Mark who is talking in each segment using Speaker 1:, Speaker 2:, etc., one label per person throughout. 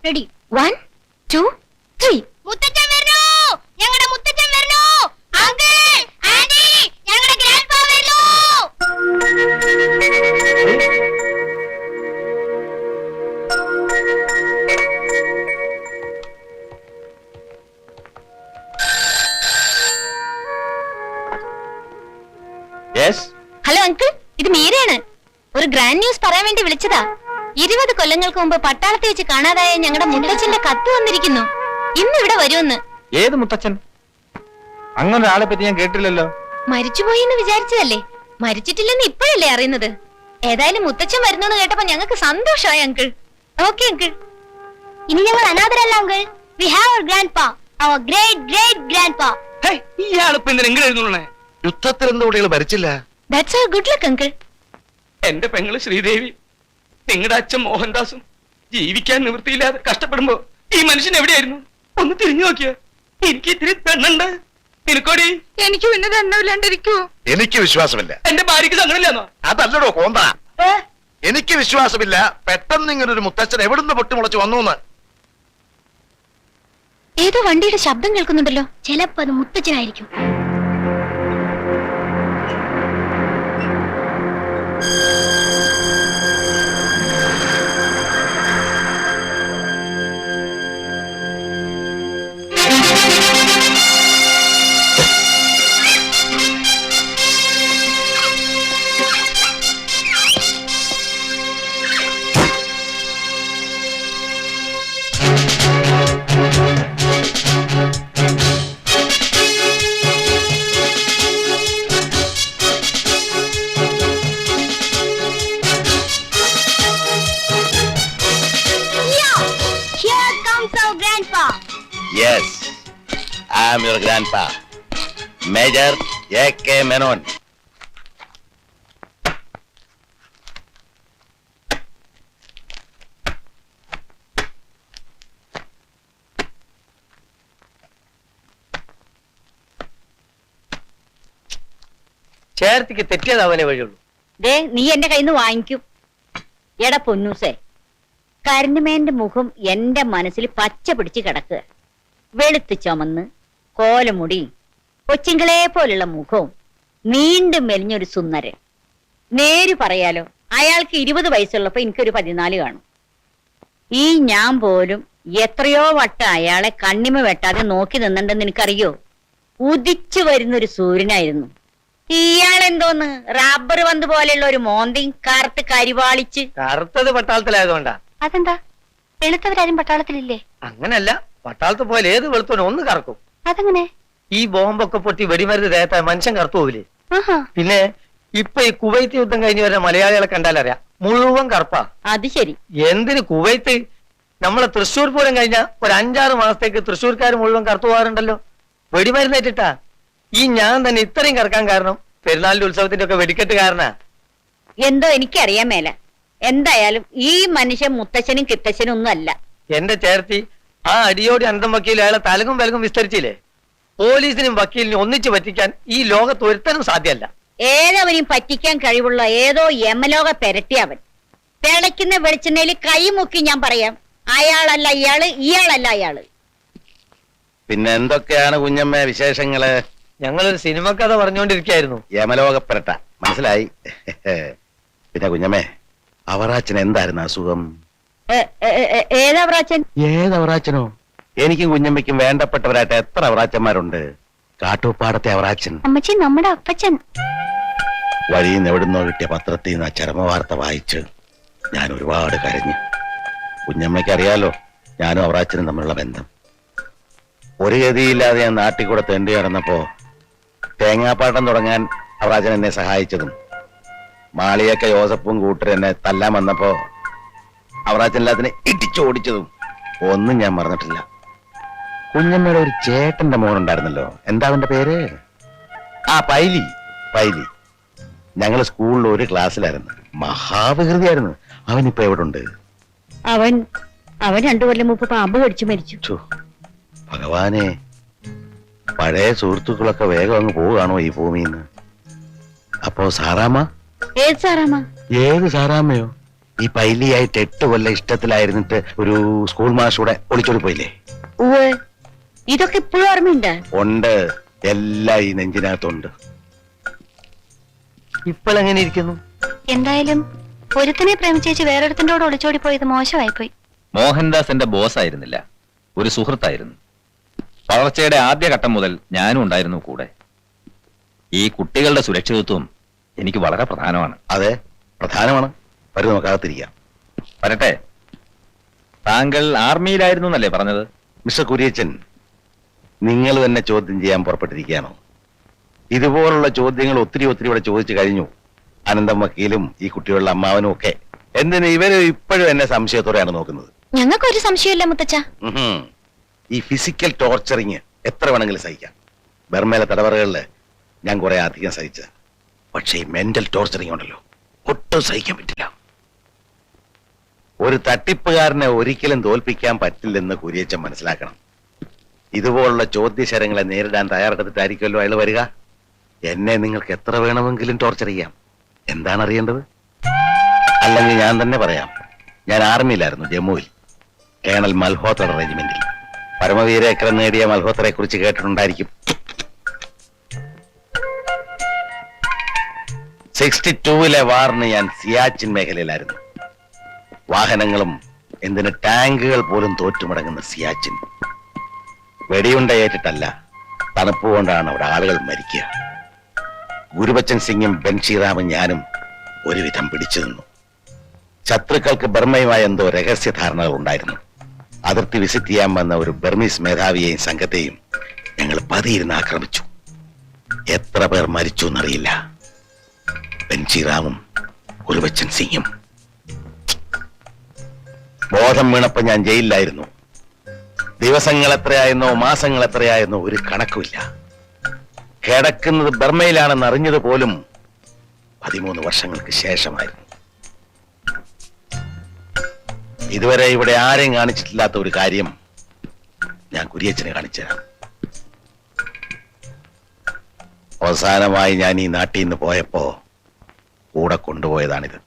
Speaker 1: Ready 1 2 3
Speaker 2: മുത്തച്ഛൻ വരുന്നു, ഞങ്ങളുടെ മുത്തച്ഛൻ വരുന്നു, അങ്കിൾ ആന്റി ഞങ്ങളുടെ ഗ്രാൻഡ്പാ വരുന്നു.
Speaker 1: ഹലോ അങ്കിൾ, ഇത് മീരയാണ്. ഒരു ഗ്രാൻഡ് ന്യൂസ് പറയാൻ വേണ്ടി വിളിച്ചതാ. 20 കൊല്ലങ്ങൾക്ക് മുമ്പ് പട്ടാളത്തിൽ വെച്ച് കാണാതായ ഞങ്ങളുടെ മുത്തച്ഛന്റെ കത്ത് വന്നിരിക്കുന്നു. ഇന്ന് ഇവിടെ വരുമെന്ന്.
Speaker 3: ഏത് മുത്തച്ഛൻ? അങ്ങനെ ഒരാളെ പറ്റി ഞാൻ കേട്ടില്ലല്ലോ.
Speaker 1: മരിച്ചുപോയി എന്ന് വിചാരിച്ചതല്ലേ, മരിച്ചിട്ടില്ലെന്ന് ഇപ്പോഴല്ലേ അറിയുന്നത്. ഏതായാലും മുത്തച്ഛൻ വരുന്നെന്ന് കേട്ടപ്പോ ഞങ്ങൾക്ക് സന്തോഷമായി അങ്കിൾ. Okay uncle.
Speaker 2: ഇനി ഞങ്ങൾ അനാഥരല്ല uncle. We have our grandpa, our great great grandpa.
Speaker 4: ഇയാളിപ്പോ എന്തിനാ എഴുതുന്നേ?
Speaker 5: യുദ്ധത്തിൽ എന്തുകൊണ്ടുകൾ മരിച്ചില്ല?
Speaker 1: That's our good luck uncle.
Speaker 4: എന്റെ പെങ്ങള് ശ്രീദേവി, നിങ്ങളുടെ അച്ഛൻ മോഹൻദാസും ജീവിക്കാൻ നിവൃത്തിയില്ലാതെ കഷ്ടപ്പെടുമ്പോ ഈ മനുഷ്യൻ എവിടെയായിരുന്നു? ഒന്ന് തിരിഞ്ഞു നോക്കിയ. എനിക്ക് ഇത്തിരി പെണ്ണുണ്ട്. നിനക്കോടി?
Speaker 1: എനിക്ക് പിന്നെ തന്നില്ലാണ്ടിരിക്കൂ.
Speaker 5: എനിക്ക് വിശ്വാസമില്ല.
Speaker 4: എന്റെ ഭാര്യക്ക് സങ്കടമില്ലാന്നോ?
Speaker 5: അതല്ലടോ കോന്ത, എനിക്ക് വിശ്വാസമില്ല. പെട്ടെന്ന് ഇങ്ങനെ ഒരു മുത്തച്ഛൻ എവിടുന്ന് പൊട്ടിമുളച്ച് വന്നു.
Speaker 1: ഏതോ വണ്ടിയുടെ ശബ്ദം കേൾക്കുന്നുണ്ടല്ലോ.
Speaker 2: ചിലപ്പോ അത് മുത്തച്ഛനായിരിക്കും.
Speaker 5: Yes, I am your grandpa, Major A.K. Menon.
Speaker 4: ചേർത്തിക്ക് തെറ്റിയതാവനെ വഴിയുള്ളൂ.
Speaker 6: നീ എന്റെ കയ്യിൽ നിന്ന് വാങ്ങിക്കും. എടാ പൊന്നൂസേ, കരഞ്ഞുമേന്റെ മുഖം എന്റെ മനസ്സിൽ പച്ച പിടിച്ച് കിടക്കുക. വെളുത്ത് ചുമന്ന് കോലമുടി, കൊച്ചിങ്കളെ പോലുള്ള മുഖവും, നീണ്ടും മെലിഞ്ഞൊരു സുന്ദരൻ. നേര് പറയാലോ, അയാൾക്ക് 20 വയസ്സുള്ളപ്പോ എനിക്കൊരു 14 കാണും. ഈ ഞാൻ പോലും എത്രയോ വട്ടം അയാളെ കണ്ണിമ വെട്ടാതെ നോക്കി നിന്നിട്ടുണ്ടെന്ന് എനിക്കറിയോ. ഉദിച്ചു വരുന്നൊരു സൂര്യനായിരുന്നു. ഇയാളെന്തോന്ന് റബ്ബർ പന്ത് പോലെയുള്ള ഒരു മോന്തിയും കറുത്ത് കരിവാളിച്ച്.
Speaker 4: കറുത്തത് പട്ടാളത്തിലായതുകൊണ്ടാ.
Speaker 1: അതെന്താ? വെളുത്തവരാരും പട്ടാളത്തിലില്ലേ?
Speaker 4: അങ്ങനല്ല, പട്ടാളത്ത് പോലെ ഏത് വെളുത്തോനും ഒന്ന് കറക്കും.
Speaker 1: അതെങ്ങനെ?
Speaker 4: ഈ ബോംബൊക്കെ പൊട്ടി വെടിമരുന്ന് തേത്താ മനുഷ്യൻ കറുത്തു പോവില്ലേ? പിന്നെ ഇപ്പൊ ഈ കുവൈത്ത് യുദ്ധം കഴിഞ്ഞ് വരുന്ന മലയാളികളെ കണ്ടാലറിയാം, മുഴുവൻ കറുപ്പാ.
Speaker 6: അത് ശരി.
Speaker 4: എന്തിന് കുവൈത്ത്? നമ്മളെ തൃശ്ശൂർ പൂരം കഴിഞ്ഞ ഒരു 5-6 മാസത്തേക്ക് തൃശ്ശൂർക്കാർ മുഴുവൻ കറുത്തു പോകാറുണ്ടല്ലോ, വെടിമരുന്നേറ്റിട്ടാ. ഈ ഞാൻ തന്നെ ഇത്രയും കറക്കാൻ കാരണം പെരുന്നാളിന്റെ ഉത്സവത്തിന്റെ ഒക്കെ വെടിക്കെട്ട് കാരണ.
Speaker 6: എന്തോ എനിക്കറിയാൻ മേല. എന്തായാലും ഈ മനുഷ്യൻ മുത്തശ്ശനും കിത്തശ്ശനും ഒന്നും അല്ല.
Speaker 4: എന്റെ ചേർത്തി, ആ അടിയോടി അന്തം വക്കീൽ അയാളെ തലകും വിലകും വിസ്തരിച്ചില്ലേ? പോലീസിനും വക്കീലിനും ഒന്നിച്ചു പറ്റിക്കാൻ ഈ ലോകത്ത് ഒരുത്തനും സാധ്യമല്ല.
Speaker 6: ഏതവനും പറ്റിക്കാൻ കഴിവുള്ള ഏതോ യമലോക പെരട്ടിയവൻ. തിളയ്ക്കുന്ന വെളിച്ചെണ്ണയിൽ കൈമുക്കി ഞാൻ പറയാം, അയാളല്ല ഇയാള്, ഇയാളല്ല അയാള്.
Speaker 5: പിന്നെ എന്തൊക്കെയാണ് കുഞ്ഞമ്മ വിശേഷങ്ങള്?
Speaker 4: ഞങ്ങളൊരു സിനിമ കഥ പറഞ്ഞുകൊണ്ടിരിക്കുകയായിരുന്നു.
Speaker 5: യമലോകപ്പെരട്ട മനസ്സിലായി. പിന്നെ കുഞ്ഞമ്മേ, അവറാച്ചൻ എന്തായിരുന്നു അസുഖം?
Speaker 6: ഏതാ പ്രാച്ചൻ?
Speaker 5: ഏതവറാച്ചനോ? എനിക്കും കുഞ്ഞമ്മയ്ക്കും വേണ്ടപ്പെട്ടവരായിട്ട് എത്ര അവറാച്ചന്മാരുണ്ട്. കാട്ടുപാടത്തെ അവറാച്ചൻ,
Speaker 1: അമ്മച്ചി നമ്മുടെ അപ്പച്ചൻ.
Speaker 5: വഴിയിൽ നിന്ന് എവിടുന്നോ കിട്ടിയ പത്രത്തിൽ നിന്ന് ആ ചരമവാർത്ത വായിച്ച് ഞാൻ ഒരുപാട് കരഞ്ഞു. കുഞ്ഞമ്മയ്ക്ക് അറിയാലോ ഞാനും അവറാച്ചനും തമ്മിലുള്ള ബന്ധം. ഒരു ഗതിയില്ലാതെ ഞാൻ നാട്ടിൽ കൂടെ തെണ്ടി നടന്നപ്പോ തേങ്ങാപ്പാട്ടം തുടങ്ങാൻ അവറാച്ചൻ എന്നെ സഹായിച്ചതും, മാളിയൊക്കെ യോസപ്പും കൂട്ടർ എന്നെ തല്ലാൻ വന്നപ്പോ അവറാച്ചൻ എല്ലാത്തിനെ ഇടിച്ചോടിച്ചതും ഒന്നും ഞാൻ മറന്നിട്ടില്ല. കുഞ്ഞമ്മയുടെ ഒരു ചേട്ടന്റെ മോനുണ്ടായിരുന്നല്ലോ, എന്താ അവന്റെ പേര്? ആ പൈലി. പൈലി ഞങ്ങൾ സ്കൂളിൽ ഒരു ക്ലാസ്സിലായിരുന്നു. മഹാവികൃതിയായിരുന്നു. അവനിപ്പോ എവിടെ ഉണ്ട്?
Speaker 6: അവൻ 2 കൊല്ലം മുമ്പ് പാമ്പ് കടിച്ചു മരിച്ചു.
Speaker 5: ഭഗവാനെ, പഴയ സുഹൃത്തുക്കളൊക്കെ വേഗം അങ്ങ് പോവുകയാണോ ഈ ഭൂമിന്ന്? അപ്പോ സാറാമ്മ?
Speaker 6: ഏത് സാറാമ്മ?
Speaker 5: ഏത് സാറാമ്മയോ? ഈ പൈലിയായിട്ട് 8 കൊല്ലം ഇഷ്ടത്തിലായിരുന്നിട്ട് ഒരു സ്കൂൾ മാഷൂടെ ഒളിച്ചോടി പോയില്ലേ?
Speaker 6: ഉവ്വ്, ഇതൊക്കെ ഇപ്പോഴും ഓർമ്മയുണ്ട്.
Speaker 5: ഉണ്ട്, എല്ലാം ഈ നെഞ്ചിനകത്തുണ്ട്.
Speaker 4: ഇപ്പോഴെങ്ങനെ ഇരിക്കുന്നു?
Speaker 1: എന്തായാലും ഒരുത്തനെ പ്രേമിച്ചേച്ച് വേറൊരുത്തൻ്റെ കൂടെ ഒളിച്ചോടി പോയത് മോശമായിപ്പോയി.
Speaker 3: മോഹൻദാസ് എന്റെ ബോസ് ആയിരുന്നില്ല, ഒരു സുഹൃത്തായിരുന്നു. വളർച്ചയുടെ ആദ്യഘട്ടം മുതൽ ഞാനും ഉണ്ടായിരുന്നു കൂടെ. ഈ കുട്ടികളുടെ സുരക്ഷിതത്വം എനിക്ക് വളരെ പ്രധാനമാണ്.
Speaker 5: അതെ, പ്രധാനമാണ്. വരും, നോക്കാതിരിക്കാം.
Speaker 3: വരട്ടെ. താങ്കൾ ആർമിയിലായിരുന്നു എന്നല്ലേ പറഞ്ഞത്?
Speaker 5: മിസ്റ്റർ കുര്യച്ചൻ, നിങ്ങൾ തന്നെ ചോദ്യം ചെയ്യാൻ പുറപ്പെട്ടിരിക്കുകയാണോ? ഇതുപോലുള്ള ചോദ്യങ്ങൾ ഒത്തിരി ഇവിടെ ചോദിച്ചു കഴിഞ്ഞു. അനന്തം വക്കീലും ഈ കുട്ടികളുടെ അമ്മാവനും ഒക്കെ. എന്തിന് ഇവര് ഇപ്പോഴും എന്നെ സംശയത്തോടെയാണ് നോക്കുന്നത്?
Speaker 1: ഞങ്ങൾക്കൊരു സംശയമില്ല മുത്തച്ഛ.
Speaker 5: ഈ ഫിസിക്കൽ ടോർച്ചറിങ് എത്ര വേണമെങ്കിലും സഹിക്കാം. ബർമയിലെ തടവറകളില് ഞാൻ കുറെ അധികം സഹിച്ചത്. പക്ഷേ ഈ മെന്റൽ ടോർച്ചറിങ് ഉണ്ടല്ലോ, ഒട്ടും സഹിക്കാൻ പറ്റില്ല. ഒരു തട്ടിപ്പുകാരനെ ഒരിക്കലും തോൽപ്പിക്കാൻ പറ്റില്ലെന്ന് കുര്യച്ചൻ മനസ്സിലാക്കണം. ഇതുപോലുള്ള ചോദ്യശരങ്ങളെ നേരിടാൻ തയ്യാറെടുത്തിട്ടായിരിക്കുമല്ലോ അയാൾ വരിക. എന്നെ നിങ്ങൾക്ക് എത്ര വേണമെങ്കിലും ടോർച്ചർ ചെയ്യാം. എന്താണ് അറിയേണ്ടത്? അല്ലെങ്കിൽ ഞാൻ തന്നെ പറയാം. ഞാൻ ആർമിയിലായിരുന്നു, ജമ്മുവിൽ, കേണൽ മൽഹോത്ര റെജിമെന്റിൽ. പരമവീരേക്കരം നേടിയ മൽഹോത്രയെ കുറിച്ച് കേട്ടിട്ടുണ്ടായിരിക്കും. 62-ലെ വാറിന് ഞാൻ സിയാച്ചിൻ മേഖലയിലായിരുന്നു. വാഹനങ്ങളും എന്തിന് ടാങ്കുകൾ പോലും തോറ്റുമടങ്ങുന്ന സിയാച്ചിൻ. വെടിയുണ്ടയേറ്റിട്ടല്ല, തണുപ്പ് കൊണ്ടാണ് അവിടെ ആളുകൾ മരിക്കുക. ഗുരുബച്ചൻ സിംഗും ബൻഷിറാമും ഞാനും ഒരുവിധം പിടിച്ചു നിന്നു. ശത്രുക്കൾക്ക് ബർമയുമായ എന്തോ രഹസ്യധാരണകൾ ഉണ്ടായിരുന്നു. അതിർത്തി വിസിറ്റ് ചെയ്യാൻ വന്ന ഒരു ബർമീസ് മേധാവിയെയും സംഘത്തെയും ഞങ്ങൾ പതിയിരുന്ന് ആക്രമിച്ചു. എത്ര പേർ മരിച്ചു എന്നറിയില്ല. ബൻഷിറാമും ഗുരുബച്ചൻ സിംഗും. ബോധം വീണപ്പോ ഞാൻ ജയിലിലായിരുന്നു. ദിവസങ്ങൾ എത്രയായെന്നോ മാസങ്ങൾ എത്രയായെന്നോ ഒരു കണക്കുമില്ല. കിടക്കുന്നത് ബർമയിലാണെന്ന് അറിഞ്ഞത് പോലും 13 വർഷങ്ങൾക്ക് ശേഷമായിരുന്നു. ഇതുവരെ ഇവിടെ ആരെയും കാണിച്ചിട്ടില്ലാത്ത ഒരു കാര്യം ഞാൻ കുര്യച്ചനെ കാണിച്ചുതരാം. അവസാനമായി ഞാൻ ഈ നാട്ടിൽ നിന്ന് പോയപ്പോ കൂടെ കൊണ്ടുപോയതാണിത്.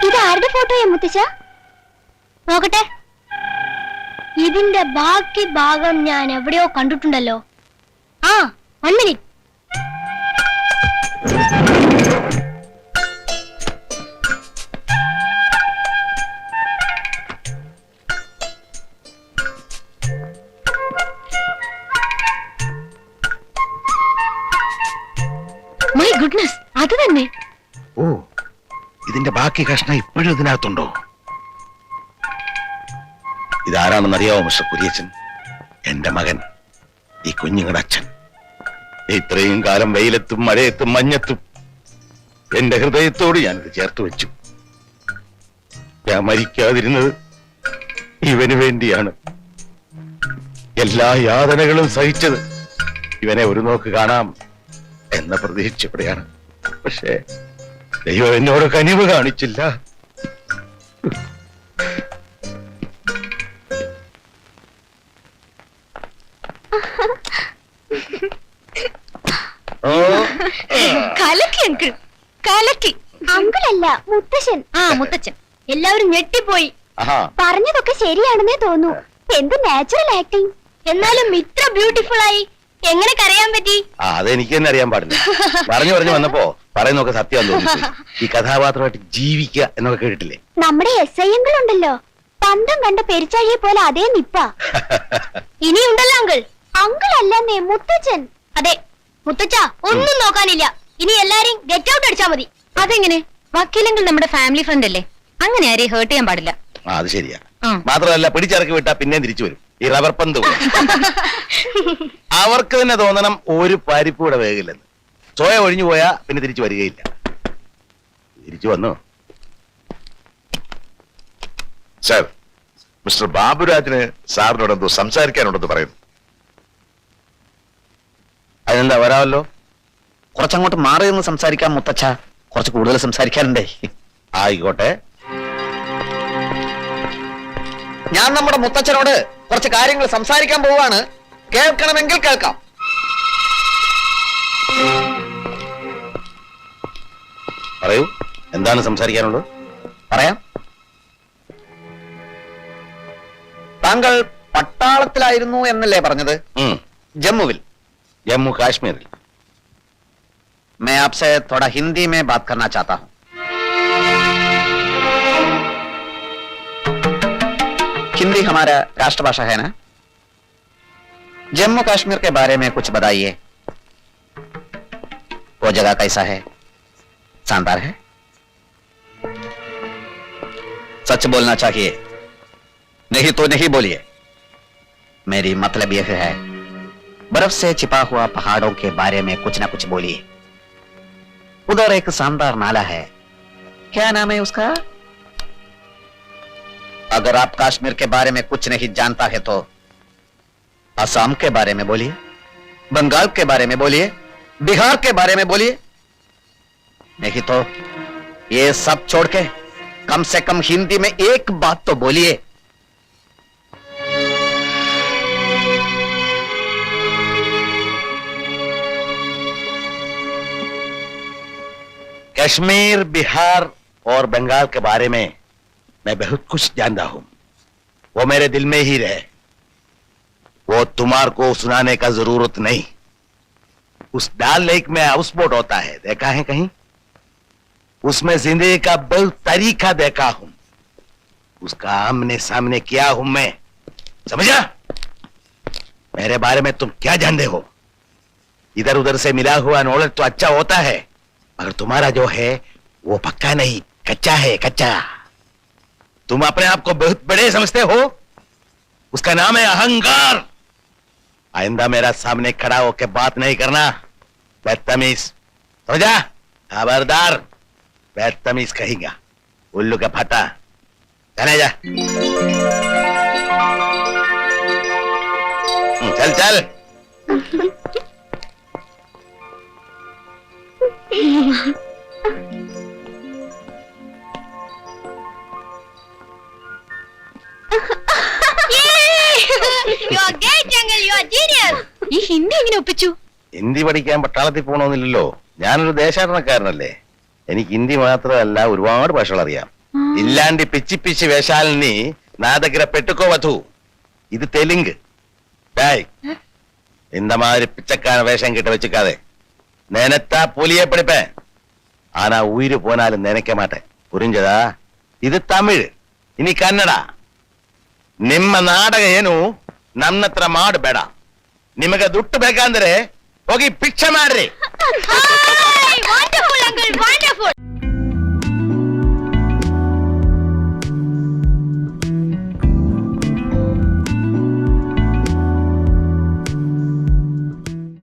Speaker 2: ഇതാരുടെ ഫോട്ടോയാ മുത്തച്ഛ? നോക്കട്ടെ. ഇതിന്റെ ബാക്കി ഭാഗം ഞാൻ എവിടെയോ കണ്ടിട്ടുണ്ടല്ലോ. 1 മിനിറ്റ്.
Speaker 1: മൈ ഗുഡ്നസ്, അത് തന്നെ.
Speaker 5: ഓ, ഇതിന്റെ ബാക്കി കഷ്ണം ഇപ്പോഴും ഇതിനകത്തുണ്ടോ? ഇതാരാണെന്നറിയാവോ മിസ്റ്റർ കുര്യച്ചൻ? എന്റെ മകൻ, ഈ കുഞ്ഞുങ്ങളുടെ അച്ഛൻ. ഇത്രയും കാലം വെയിലത്തും മഴയത്തും മഞ്ഞത്തും എന്റെ ഹൃദയത്തോട് ഞാനിത് ചേർത്ത് വെച്ചു. ഞാൻ മരിക്കാതിരുന്നത് ഇവന് വേണ്ടിയാണ്. എല്ലാ യാതനകളും സഹിച്ചത് ഇവനെ ഒരു നോക്ക് കാണാം എന്ന പ്രതീക്ഷയോടെയാണ്. പക്ഷേ ദൈവം എന്നോട് കനിവ് കാണിച്ചില്ല.
Speaker 1: കലക്കി അങ്കിൾ, കലക്കി.
Speaker 2: അങ്കിളല്ല, മുത്തശ്ശൻ.
Speaker 1: മുത്തച്ഛൻ.
Speaker 2: എല്ലാവരും ഞെട്ടിപ്പോയി.
Speaker 5: ആഹാ,
Speaker 2: പറഞ്ഞതൊക്കെ ശരിയാണെന്നേ തോന്നൂ. എന്ത് നാച്ചുറൽ ആക്ടിങ്. എന്നാലും ഇത്ര ബ്യൂട്ടിഫുൾ ആയി എങ്ങനെ കരയാൻ പറ്റി?
Speaker 5: അതെനിക്ക് തന്നെ അറിയാൻ പാടില്ല. പറഞ്ഞു വന്നപ്പോ പറയുന്നൊക്കെ സത്യം തോന്നി. ഈ കഥാപാത്രമായിട്ട് ജീവിക്കുക എന്നൊക്കെ കേട്ടിട്ടില്ലേ?
Speaker 2: നമ്മുടെ SI ഉണ്ടല്ലോ, പന്തം കണ്ട പെരിച്ചാഴിയെ പോലെ അതേ നിപ്പ. ഇനിയുണ്ടല്ലോ അങ്കിൾ. അങ്കിൾ അല്ലെന്നേ, മുത്തച്ഛൻ. അതെ മുത്തച്ഛ, ഒന്നും നോക്കാനില്ല. ഇനി എല്ലാരും ഗെറ്റ് ഔട്ട് അടിച്ചാ മതി.
Speaker 1: അതെങ്ങനെ? വക്കീലെങ്കിൽ നമ്മുടെ ഫാമിലി ഫ്രണ്ട് അല്ലേ, അങ്ങനെ ആരെയും ഹേർട്ട് ചെയ്യാൻ പാടില്ല.
Speaker 5: അത് ശരിയാ. മാത്രമല്ല, പിടിച്ചിറക്കി വിട്ടാ പിന്നെയും തിരിച്ചു വരും. ഈ റബ്ബർ പന്ത് അവർക്ക് തന്നെ തോന്നണം ഒരു പരിപ്പ് കൂടെ വേകില്ലെന്ന്. സോയ ഒഴിഞ്ഞു പോയാ പിന്നെ തിരിച്ചു വരികയില്ല. തിരിച്ചു വന്നു.
Speaker 7: സാർ, മിസ്റ്റർ ബാബുരാജിന് സാറിനോട് എന്തോ സംസാരിക്കാനുണ്ടെന്ന് പറയുന്നു.
Speaker 5: അതിനെന്താ, വരാമല്ലോ.
Speaker 4: കുറച്ചങ്ങോട്ട് മാറി നിന്ന് സംസാരിക്കാം മുത്തച്ഛ, കുറച്ച് കൂടുതൽ സംസാരിക്കാനുണ്ടേ.
Speaker 5: ആയിക്കോട്ടെ.
Speaker 8: ഞാൻ നമ്മുടെ മുത്തച്ഛനോട് കുറച്ച് കാര്യങ്ങൾ സംസാരിക്കാൻ പോവാണ്. കേൾക്കണമെങ്കിൽ കേൾക്കാം.
Speaker 5: പറയൂ, എന്താണ് സംസാരിക്കാനുള്ളത്?
Speaker 8: പറയാം. താങ്കൾ പട്ടാളത്തിലായിരുന്നു എന്നല്ലേ പറഞ്ഞത്?
Speaker 5: ഉം,
Speaker 8: ജമ്മുവിൽ.
Speaker 5: ജമ്മു കാശ്മീരിൽ.
Speaker 8: मैं आपसे थोड़ा हिंदी में बात करना चाहता हूं. हिंदी हमारा राष्ट्रभाषा है ना? जम्मू कश्मीर के बारे में कुछ बताइए. वो जगह कैसा है? शानदार है? सच बोलना चाहिए, नहीं तो नहीं बोलिए. मेरी मतलब यह है, बर्फ से छिपा हुआ पहाड़ों के बारे में कुछ ना कुछ बोलिए. उधर एक शानदार नाला है, क्या नाम है उसका? अगर आप कश्मीर के बारे में कुछ नहीं जानता है तो असम के बारे में बोलिए, बंगाल के बारे में बोलिए, बिहार के बारे में बोलिए. नहीं तो ये सब छोड़ के कम से कम हिंदी में एक बात तो बोलिए.
Speaker 5: कश्मीर, बिहार और बंगाल के बारे में मैं बहुत कुछ जानता हूं. वो मेरे दिल में ही रहे. वो तुम्हारे को सुनाने का जरूरत नहीं. उस डाल लेक में हाउस बोट होता है, देखा है कहीं? उसमें जिंदगी का बहुत तरीका देखा हूं. उसका आमने सामने किया हूं मैं. समझा? मेरे बारे में तुम क्या जानते हो? इधर उधर से मिला हुआ नॉलेज तो अच्छा होता है, मगर तुम्हारा जो है वो पक्का नहीं, कच्चा है, कच्चा. तुम अपने आप को बहुत बड़े समझते हो. उसका नाम है अहंकार. आइंदा मेरा सामने खड़ा होकर बात नहीं करना, बदतमीज. समझा? खबरदार, बदतमीज कहेगा. उल्लू का फटा. चले जा. चल चल.
Speaker 1: ഈ ഹിന്ദി എങ്ങനെ ഒപ്പിച്ചു?
Speaker 5: ഹിന്ദി പഠിക്കാൻ പട്ടാളത്തിൽ പോകണമെന്നില്ലല്ലോ. ഞാനൊരു ദേശാടനക്കാരനല്ലേ. എനിക്ക് ഹിന്ദി മാത്രമല്ല ഒരുപാട് ഭാഷകൾ അറിയാം. ഇല്ലാണ്ട് പിച്ചി പിച്ചി വേഷാലിനി నా దగ్గర పెట్టుకోవద్దు. இது தெலுங்கு. டேய், இந்த மாதிரி பிச்சைக்கான வேஷம் கிட்ட வச்சுக்காதே. நினைத்தா புலியே படிப்பேன், ஆனா உயிர் போனாலும் நினைக்க மாட்டேன். புரிஞ்சதா? ಇದು ತಮಿಳ್, ಇನಿ ಕನ್ನಡ. ನಿಮ್ಮ ನಾಟಕ ಏನು ನನ್ನ ಹತ್ರ ಮಾಡಬೇಡ. ನಿಮಗೆ ದುಡ್ಡು ಬೇಕಂದ್ರೆ ಹೋಗಿ ಭಿಕ್ಷೆ ಮಾಡ್ರಿ.
Speaker 1: Wonderful uncle.